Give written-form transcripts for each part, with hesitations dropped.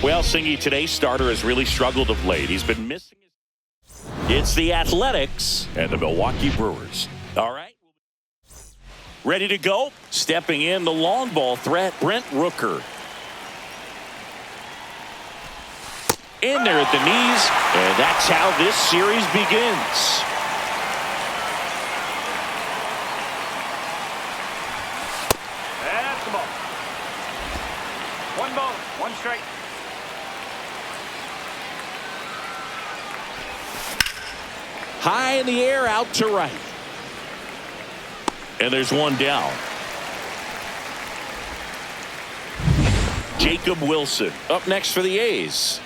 Well, Singy, today's starter has really struggled of late. He's been missing. It's the Athletics and the Milwaukee Brewers. All right. Ready to go. Stepping in, the long ball threat, Brent Rooker. In there at the knees, and that's how this series begins. That's the ball. One strike. High in the air, out to right. And there's one down. Jacob Wilson up next for the A's.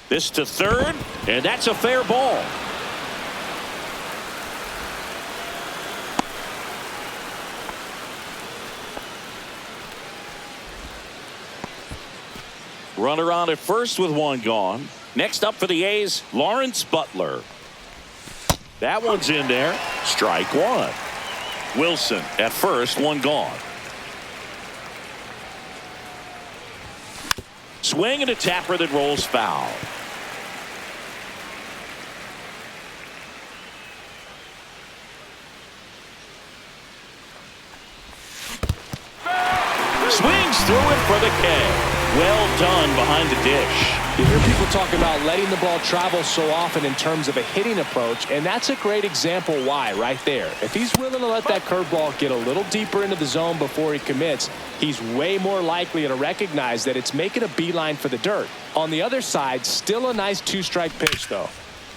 This to third, and that's a fair ball. Runner on at first with one gone. Next up for the A's, Lawrence Butler. That one's in there. Strike one. Wilson at first, one gone. Swing and a tapper that rolls foul. Swings through it for the K. Well done behind the dish. You hear people talk about letting the ball travel so often in terms of a hitting approach, and that's a great example why right there. If he's willing to let that curveball get a little deeper into the zone before he commits, he's way more likely to recognize that it's making a beeline for the dirt. On the other side, still a nice two-strike pitch, though.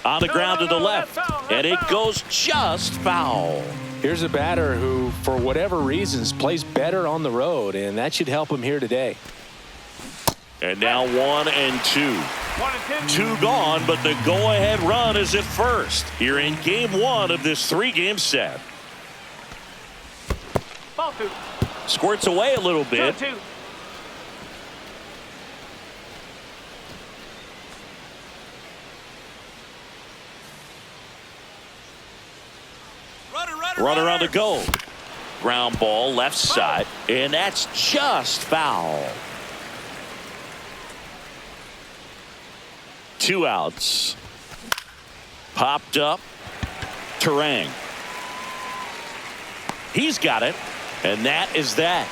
On the ground to the left, and it goes just foul. Here's a batter who, for whatever reasons, plays better on the road, and that should help him here today. And now 1 and 2. 1 and 2. Two gone, but the go-ahead run is at first. Here in game one of this three-game set. Ball 2. Squirts away a little bit. 2-2. Runner on the go. Ground ball left side, and that's just foul. 2 outs. Popped up. Terang. He's got it, and that is that.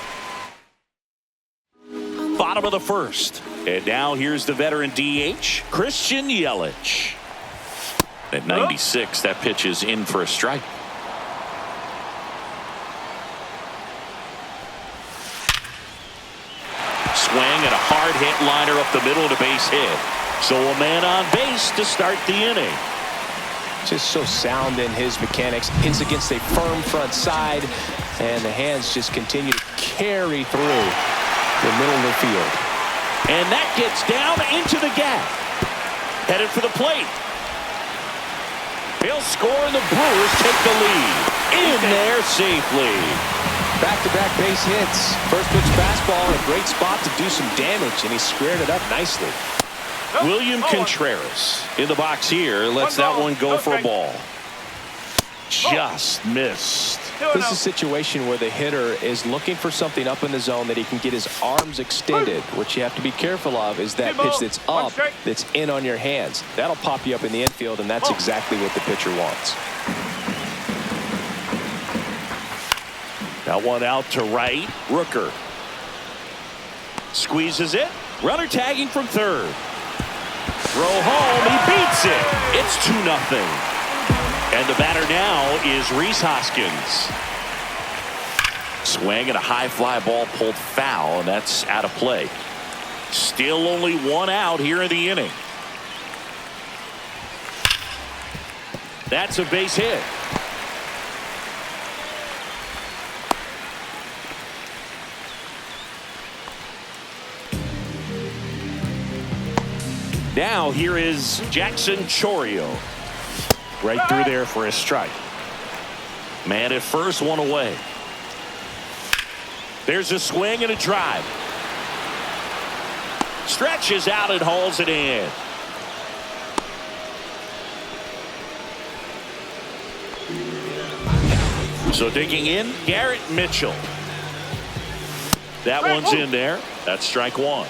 Bottom of the first. And now here's the veteran DH, Christian Yelich. At 96, that pitch is in for a strike. Swing and a hard hit liner up the middle to base hit. So a man on base to start the inning. Just so sound in his mechanics. Hits against a firm front side, and the hands just continue to carry through the middle of the field. And that gets down into the gap. Headed for the plate. He'll score, and the Brewers take the lead. In there safely. Back-to-back base hits. First pitch fastball in a great spot to do some damage, and he squared it up nicely. William Contreras in the box here. Lets that one go for a ball. Just missed. This is a situation where the hitter is looking for something up in the zone that he can get his arms extended. What you have to be careful of is that pitch that's up, that's in on your hands. That'll pop you up in the infield, and that's exactly what the pitcher wants. That one out to right. Rooker squeezes it. Runner tagging from third. Throw home. He beats it. It's 2-0. And the batter now is Rhys Hoskins. Swing and a high fly ball pulled foul, and that's out of play. Still only 1 out here in the inning. That's a base hit. Now here is Jackson Chourio. Right through there for a strike. Man at first, one away. There's a swing and a drive. Stretches out and hauls it in. So digging in, Garrett Mitchell. That one's in there. That's strike one.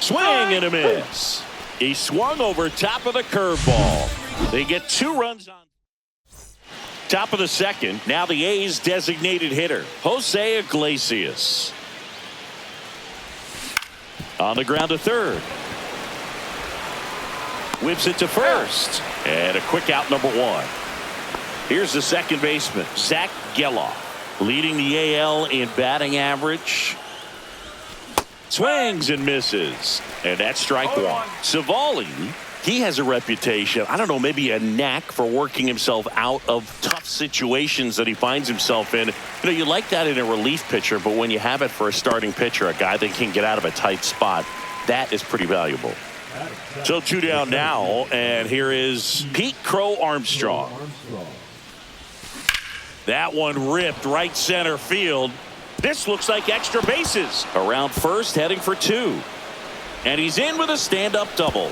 Swing and a miss. He swung over top of the curveball. They get 2 runs on top of the second. Now the A's designated hitter, Jose Iglesias. On the ground to third. Whips it to first. And a quick out, number 1. Here's the second baseman, Zach Geloff, leading the AL in batting average. Swings and misses. And that's strike 1. Savali, he has a reputation, I don't know, maybe a knack for working himself out of tough situations that he finds himself in. You know, you like that in a relief pitcher, but when you have it for a starting pitcher, a guy that can get out of a tight spot, that is pretty valuable. So 2 down now, and here is Pete Crow Armstrong. That one ripped right center field. This looks like extra bases. Around first, heading for 2. And he's in with a stand-up double.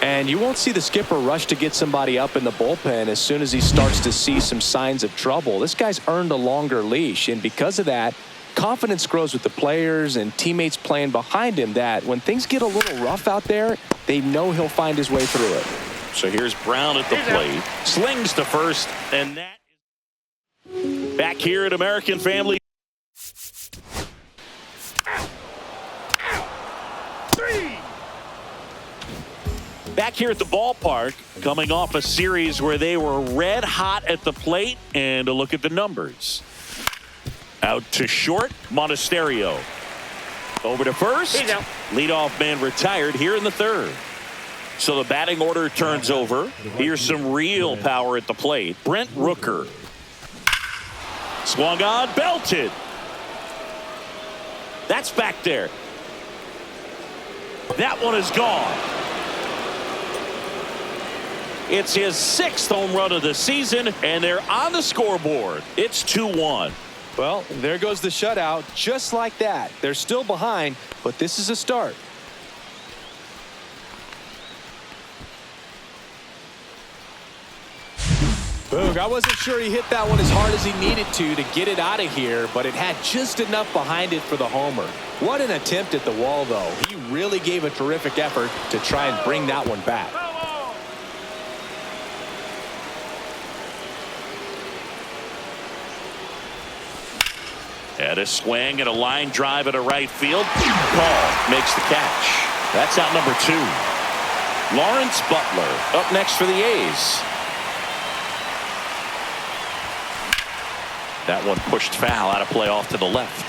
And you won't see the skipper rush to get somebody up in the bullpen as soon as he starts to see some signs of trouble. This guy's earned a longer leash, and because of that, confidence grows with the players and teammates playing behind him, that when things get a little rough out there, they know he'll find his way through it. So here's Brown at the plate. Slings to first, and that is back here at American Family. Back here at the ballpark, coming off a series where they were red hot at the plate, and a look at the numbers. Out to short, Monasterio. Over to first. Leadoff man retired here in the third. So the batting order turns over. Here's some real power at the plate. Brent Rooker. Swung on, belted. That's back there. That one is gone. It's his 6th home run of the season, and they're on the scoreboard. It's 2-1. Well, there goes the shutout, just like that. They're still behind, but this is a start. Boog, I wasn't sure he hit that one as hard as he needed to get it out of here, but it had just enough behind it for the homer. What an attempt at the wall, though. He really gave a terrific effort to try and bring that one back. And a swing and a line drive at a right field. Paul makes the catch. That's out number 2. Lawrence Butler up next for the A's. That one pushed foul, out of play off to the left.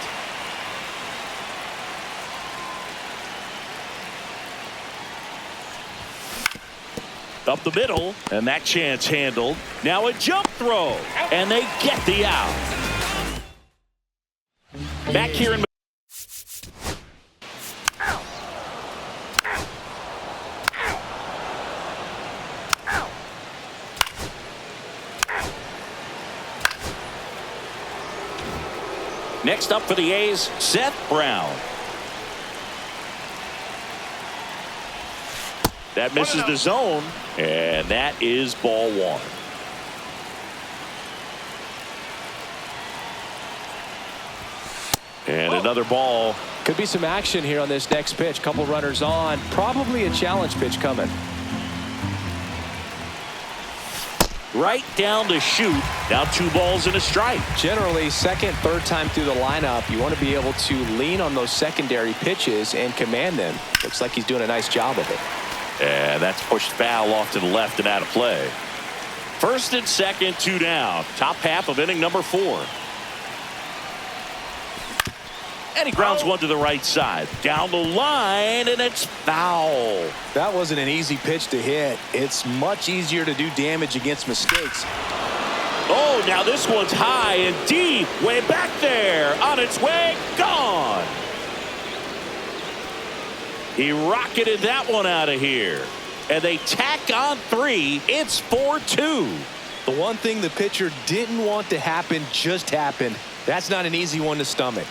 Up the middle, and that chance handled. Now a jump throw, and they get the out. Back here in next up for the A's, Seth Brown. That misses the zone, and that is ball 1. And another ball. Could be some action here on this next pitch. Couple runners on. Probably a challenge pitch coming. Right down the chute. Now 2 balls and a strike. Generally, second, third time through the lineup, you want to be able to lean on those secondary pitches and command them. Looks like he's doing a nice job of it. And that's pushed foul off to the left and out of play. First and second, 2 down. Top half of inning number 4. And he grounds one to the right side. Down the line, and it's foul. That wasn't an easy pitch to hit. It's much easier to do damage against mistakes. Oh, now this one's high and deep. Way back there. On its way, gone. He rocketed that one out of here. And they tack on 3. It's 4-2. The one thing the pitcher didn't want to happen just happened. That's not an easy one to stomach.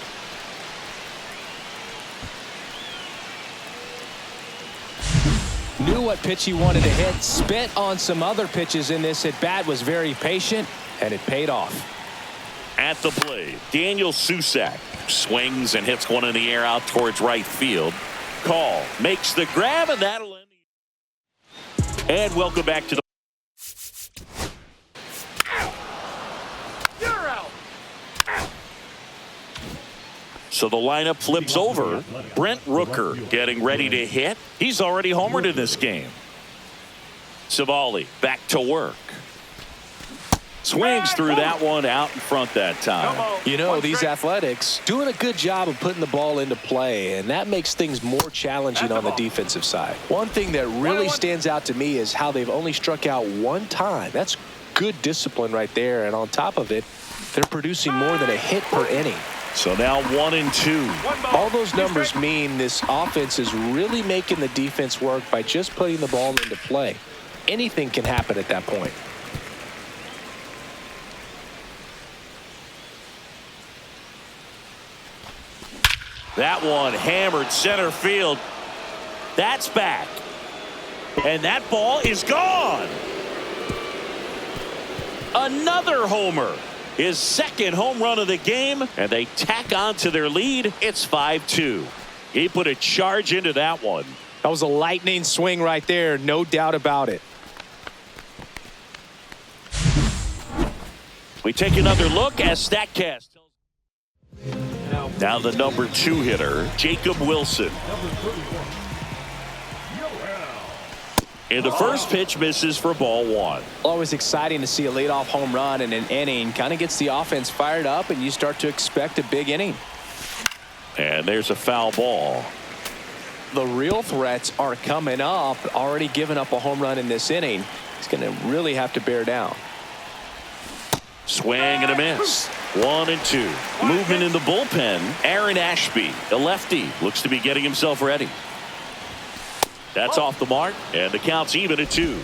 Knew what pitch he wanted to hit. Spit on some other pitches in this at bat. Was very patient, and it paid off. At the plate, Daniel Susac swings and hits one in the air out towards right field. Call makes the grab, and that'll end. And welcome back to the. You're out. So the lineup flips over. Brent Rooker getting ready to hit. He's already homered in this game. Savali back to work. Swings through that one out in front that time. You know, these Athletics doing a good job of putting the ball into play, and that makes things more challenging on the defensive side. One thing that really stands out to me is how they've only struck out one time. That's good discipline right there, and on top of it, they're producing more than a hit per inning. So now 1-2. All those numbers mean this offense is really making the defense work by just putting the ball into play. Anything can happen at that point. That one hammered center field. That's back. And that ball is gone. Another homer. His second home run of the game, and they tack on to their lead. It's 5-2. He put a charge into that one. That was a lightning swing right there, no doubt about it. We take another look as StatCast. Now the number 2 hitter, Jacob Wilson. And the first pitch misses for ball 1. Always exciting to see a leadoff home run in an inning. Kind of gets the offense fired up, and you start to expect a big inning. And there's a foul ball. The real threats are coming up. Already giving up a home run in this inning. He's going to really have to bear down. Swing and a miss. 1-2. Movement in the bullpen. Aaron Ashby, a lefty, looks to be getting himself ready. That's off the mark, and the count's even at 2.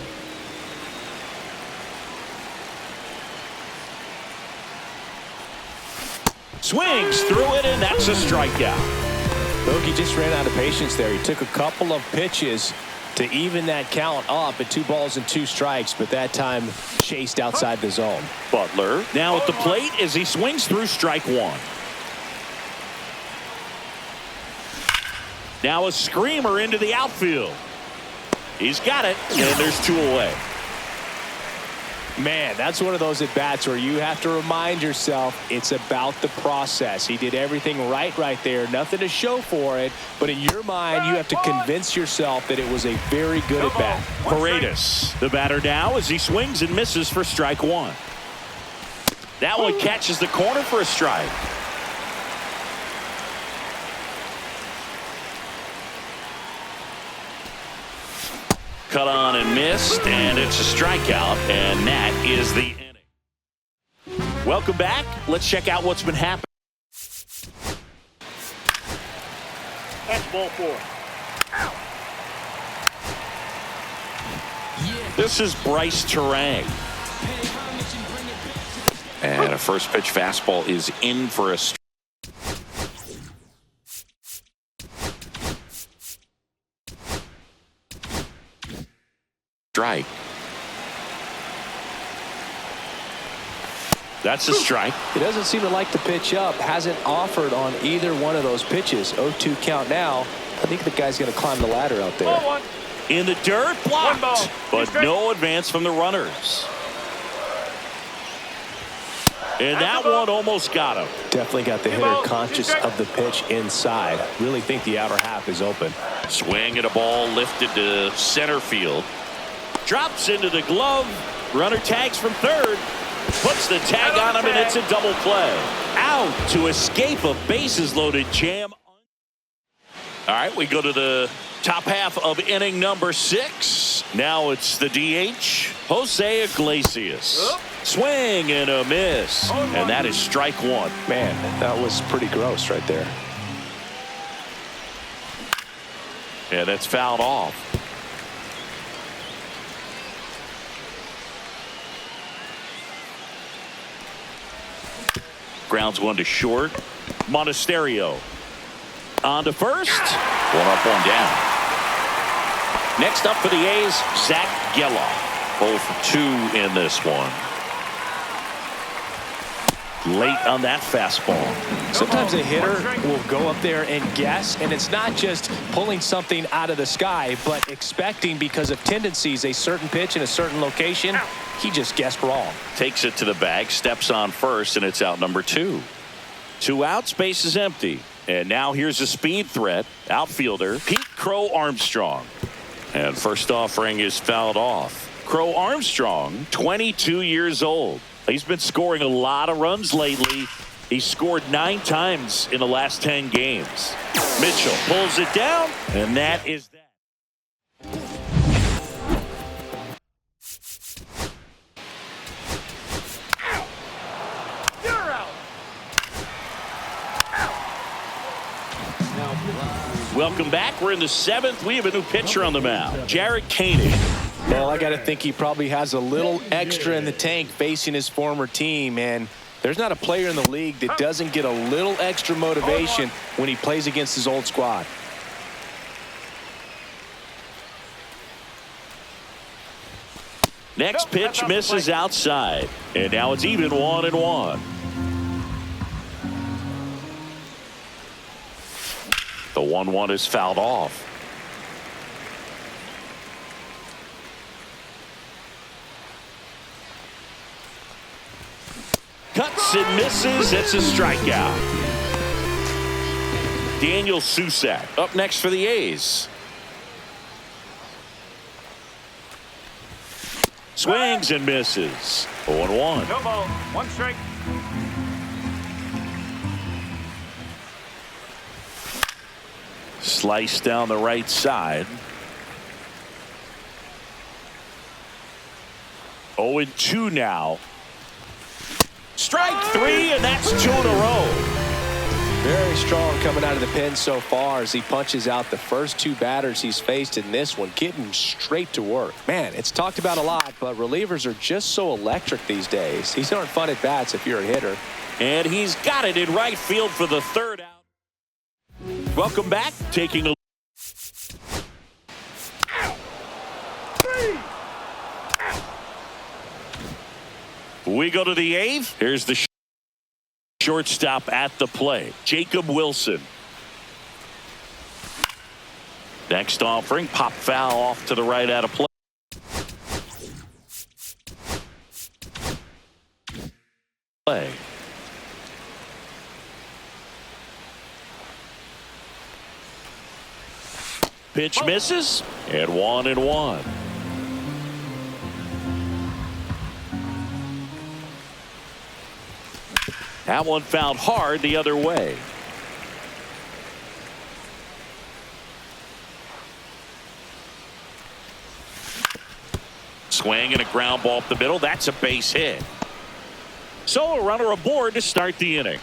Swings through it, and that's a strikeout. Bogey just ran out of patience there. He took a couple of pitches to even that count up at 2 balls and 2 strikes, but that time chased outside the zone. Butler now at the plate as he swings through strike 1. Now a screamer into the outfield. He's got it, and there's 2 away. Man, that's one of those at-bats where you have to remind yourself it's about the process. He did everything right there. Nothing to show for it, but in your mind, you have to convince yourself that it was a very good at-bat. Paredes, the batter now as he swings and misses for strike 1. That one catches the corner for a strike. Cut on and missed, and it's a strikeout, and that is the inning. Welcome back. Let's check out what's been happening. That's ball 4. This is Bryce Terang. And a first pitch fastball is in for a strike. That's a strike. He doesn't seem to like to pitch up. Hasn't offered on either one of those pitches. 0-2 count now. I think the guy's going to climb the ladder out there. Ball 1. In the dirt, blocked. 1 ball. But no advance from the runners. And that one almost got him. Definitely got the hitter conscious of the pitch inside. Really think the outer half is open. Swing at a ball lifted to center field. Drops into the glove. Runner tags from third. Puts the tag on him, and it's a double play. Out to escape a bases-loaded jam. All right, we go to the top half of inning number 6. Now it's the DH, Jose Iglesias. Swing and a miss. And that is strike 1. Man, that was pretty gross right there. And that's fouled off. Grounds one to short. Monasterio on to first. 1 up, 1 down. Next up for the A's, Zach Geloff. 0 for 2 in this one. Late on that fastball. Sometimes a hitter will go up there and guess, and it's not just pulling something out of the sky, but expecting because of tendencies a certain pitch in a certain location. He just guessed wrong. Takes it to the bag, steps on first, and it's out number 2. 2 outs, base is empty. And now here's a speed threat. Outfielder Pete Crow Armstrong. And first offering is fouled off. Crow Armstrong, 22 years old. He's been scoring a lot of runs lately. He scored 9 times in the last 10 games. Mitchell pulls it down, and that is that. You're out. Welcome back. We're in the 7th. We have a new pitcher on the mound, Jarrett Koenig. Well, I got to think he probably has a little extra in the tank facing his former team, and there's not a player in the league that doesn't get a little extra motivation when he plays against his old squad. Next pitch misses outside, and now it's even 1-1. The 1-1 is fouled off. Cuts and misses. It's a strikeout. Daniel Susac up next for the A's. Swings and misses. 0-1. No ball. 1 strike. Slice down the right side. 0-2 now. Strike 3, and that's 2 in a row. Very strong coming out of the pen so far as he punches out the first 2 batters he's faced in this one, getting straight to work. Man, it's talked about a lot, but relievers are just so electric these days. These aren't fun at bats if you're a hitter. And he's got it in right field for the 3rd out. Welcome back. Taking a we go to the 8th. Here's the shortstop at the plate, Jacob Wilson. Next offering, pop foul off to the right out of play. Pitch misses, and 1-1. That one fouled hard the other way. Swing and a ground ball up the middle. That's a base hit. So a runner aboard to start the inning.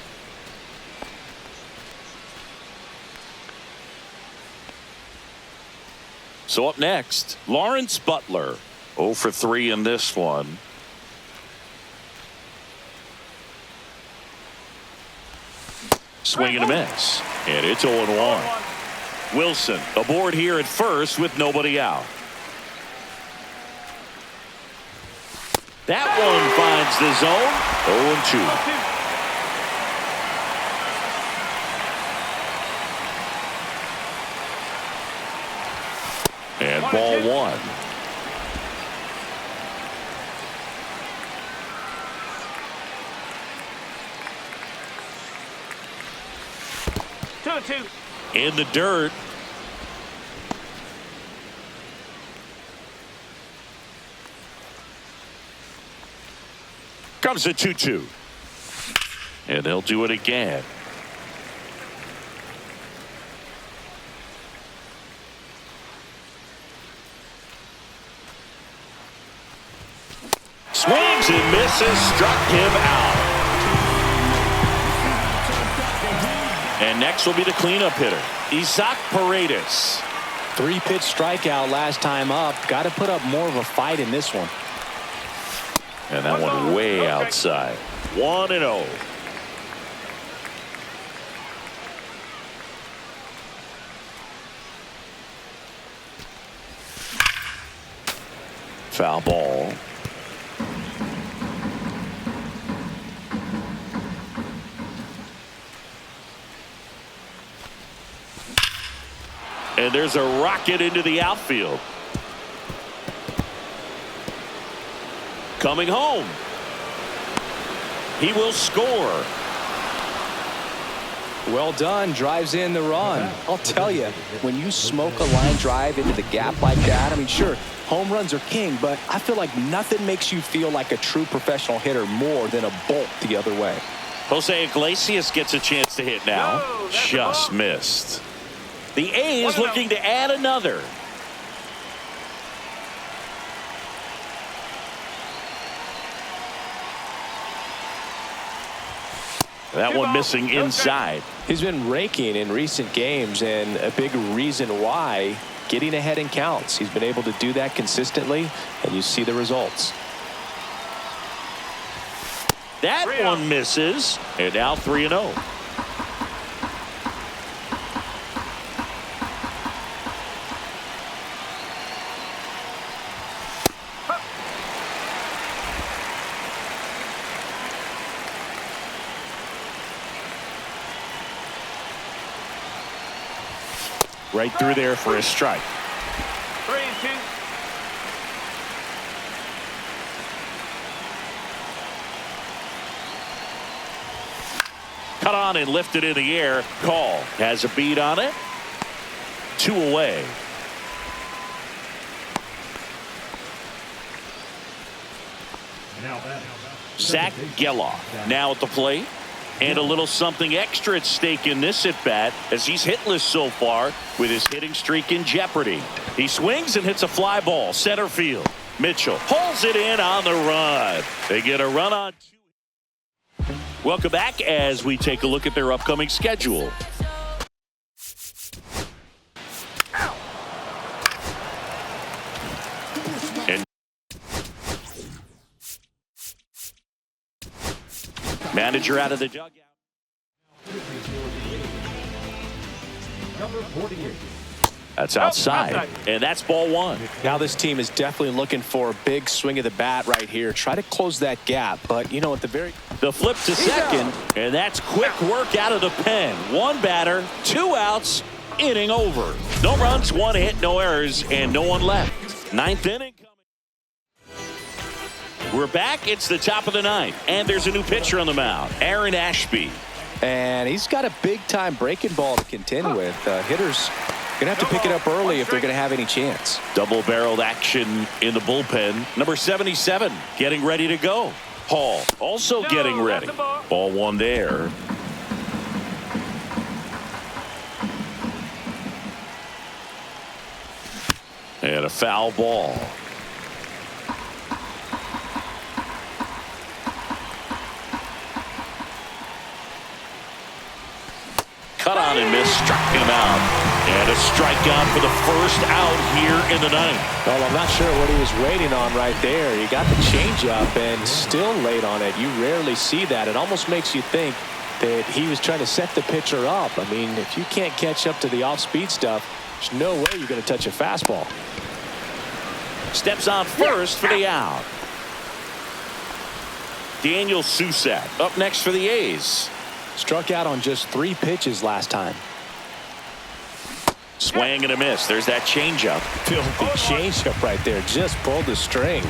So up next, Lawrence Butler. 0 for 3 in this one. Swing and a miss. And it's 0-1. Wilson aboard here at first with nobody out. That one finds the zone. 0-2. And ball 1. In the dirt. Comes the 2-2. And they'll do it again. Swings and misses, struck him out. And next will be the cleanup hitter, Isaac Paredes. 3-pitch strikeout last time up. Got to put up more of a fight in this one. And that one way outside. 1-0. Foul ball. And there's a rocket into the outfield. Coming home. He will score. Well done. Drives in the run. I'll tell you, when you smoke a line drive into the gap like that, I mean, sure, home runs are king, but I feel like nothing makes you feel like a true professional hitter more than a bolt the other way. Jose Iglesias gets a chance to hit now. Just missed. The A's looking to add another. That one missing inside. He's been raking in recent games, and a big reason why, getting ahead in counts. He's been able to do that consistently, and you see the results. That one misses, and now 3-0. Right through there for a strike. 3-2. Cut on and lifted in the air. Call has a beat on it. 2 away. Zach Geloff now at the plate. And a little something extra at stake in this at-bat as he's hitless so far with his hitting streak in jeopardy. He swings and hits a fly ball center field. Mitchell pulls it in on the run. They get a run on 2. Welcome back as we take a look at their upcoming schedule. And manager out of the dugout. That's outside, and that's ball 1. Now this team is definitely looking for a big swing of the bat right here. Try to close that gap, but you know at the flip to second, and that's quick work out of the pen. 1 batter, 2 outs, inning over. No runs, 1 hit, no errors, and no one left. 9th inning. We're back. It's the top of the 9th, and there's a new pitcher on the mound, Aaron Ashby. And he's got a big-time breaking ball to contend with. Hitters going to have to pick it up early if they're going to have any chance. Double-barreled action in the bullpen. Number 77 getting ready to go. Hall also getting ready. Ball 1 there. And a foul ball. Cut on and miss, struck him out. And a strikeout for the first out here in the 9th. Well, I'm not sure what he was waiting on right there. He got the changeup and still late on it. You rarely see that. It almost makes you think that he was trying to set the pitcher up. I mean, if you can't catch up to the off-speed stuff, there's no way you're going to touch a fastball. Steps on first for the out. Daniel Susak up next for the A's. Struck out on just 3 pitches last time. Swing and a miss. There's that changeup. Filthy changeup right there. Just pulled the string.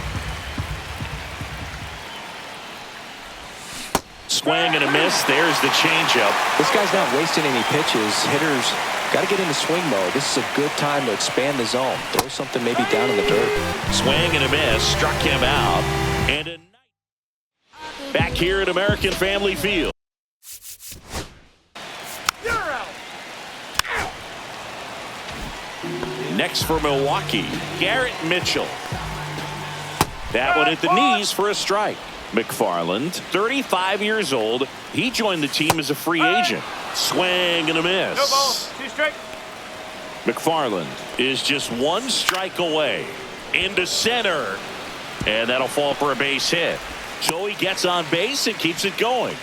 Swing and a miss. There's the changeup. This guy's not wasting any pitches. Hitters got to get into swing mode. This is a good time to expand the zone. Throw something maybe down in the dirt. Swing and a miss. Struck him out. And a night back here at American Family Field. Next for Milwaukee, Garrett Mitchell. That one at the knees for a strike. McFarland, 35 years old. He joined the team as a free agent. Swing and a miss. No ball. 2 strikes. McFarland is just 1 strike away. Into center. And that'll fall for a base hit. So he gets on base and keeps it going.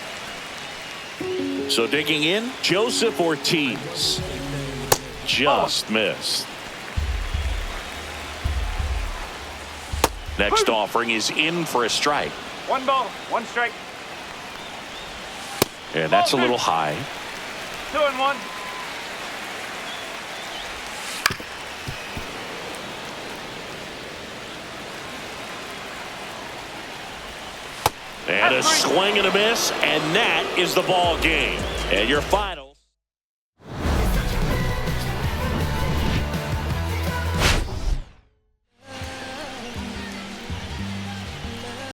So digging in, Joseph Ortiz. Just missed. Next offering is in for a strike. 1 ball, 1 strike. And that's a little high. 2-1. And a swing and a miss, and that is the ball game. And your final.